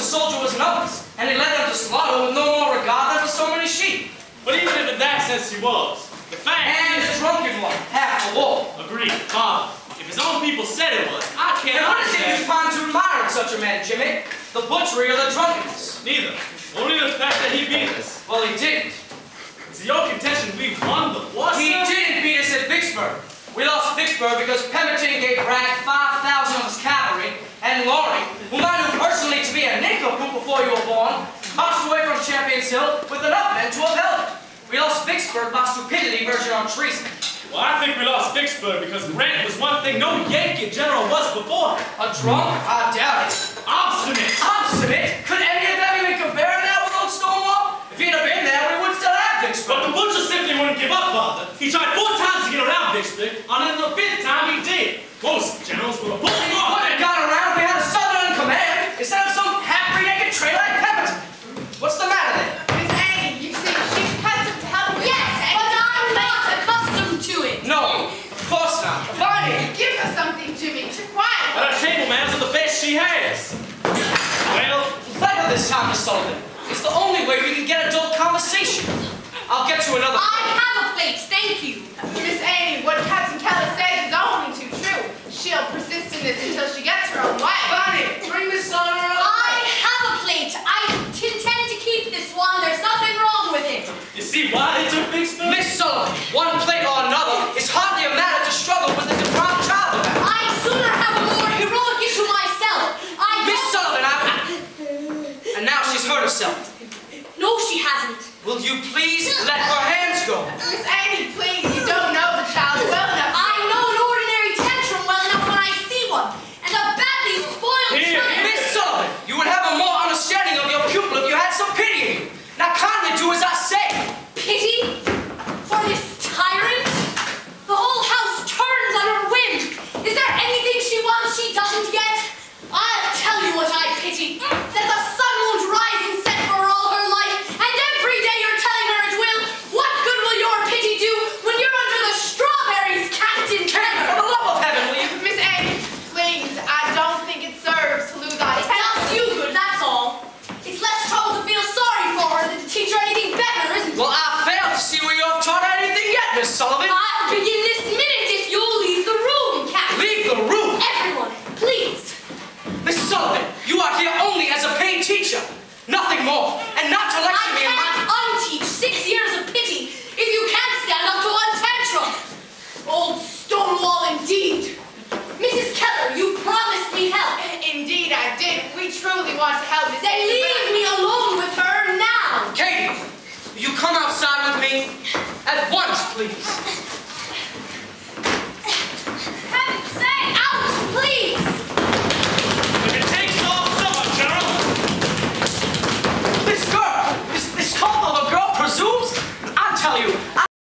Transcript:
because the soldier was nuts, and he led them to slaughter with no more regard than for so many sheep. But even if in that sense he was, the fact and the drunken one, half the wolf. Agreed, Father. If his own people said it was, I can't And what is it you understand. find to admire in such a man, Jimmy? The butchery or the drunkenness? Neither. Only the fact that he beat us. Well, he didn't. It's your contention we won the war, He sir? didn't beat us at Vicksburg. We lost Vicksburg because Pemberton gave Bragg 5,000 of his cavalry, and Loring, whom I knew personally to be a nincompoop before you were born, marched away from Champions Hill with enough men to have held it. We lost Vicksburg by stupidity verging on treason. Well, I think we lost Vicksburg because Grant was one thing no Yankee general was before. A drunk? I doubt it. Obstinate! Obstinate? Could any of them even compare that with old Stonewall? If he'd have been there, we would still have Vicksburg. But the butcher simply wouldn't give up, Father. He tried 4 times to get around Vicksburg, and on the 5th time he did. Most generals were pulling off. Would have got around if we had a Southern command instead of some half-breed naked traitor like Pemberton. What's the matter there? Miss Annie, you see, she's accustomed to helping. Yes, but I'm not accustomed to it. No, of course not. Fine. Give her something, Jimmy, to quiet But her. our table manners are the best she has. Well, Better this time, Miss Sullivan. It's the only way we can get adult conversation. I'll get you another I plate. have a plate, thank you. Miss Annie, what Captain Keller says is only too true. She'll persist in this until she gets her own way. Bonnie, bring Miss Sullivan another I have a plate. I intend to keep this one. There's nothing wrong with it. you see why they took Vicksburg? Miss Sullivan, one plate or another is hardly a matter to struggle with the deprived child about. I'd sooner have a more heroic issue myself. Miss Sullivan, and now she's hurt herself. No, she hasn't. Will you please let her hands go? Miss Annie, please, you don't know the child well enough. I know an ordinary tantrum well enough when I see one. And a badly spoiled Here, child. Miss Sullivan, you would have a more understanding of your pupil if you had some pity in you. Now kindly do as I say. Pity? For this tyrant? The whole house turns on her whims. Is there anything she wants she doesn't get? I'll tell you what I pity. That the sun won't rise and set for her all her life, and every day you're telling her it will. What good will your pity do when you're under the strawberries, Captain For Keller? the love of heaven, will you? Miss Annie, please, I don't think it serves to lose our It does you good, that's all. It's less trouble to feel sorry for her than to teach her anything better, isn't it? Well, I fail to see where you have taught her anything yet, Miss Sullivan. I'll begin this minute if you'll leave the room, Captain. Leave the room. Everyone, please. Miss Sullivan, you are here only as a paid teacher. Nothing more. And not to I lecture me in my... can't unteach 6 years of pity if you can't stand up to one tantrum. Old Stonewall indeed. Mrs. Keller, you promised me help. Indeed, I did. We truly want to help Miss Then Annie. leave me alone with her now. Katie, will you come outside with me? At once, please.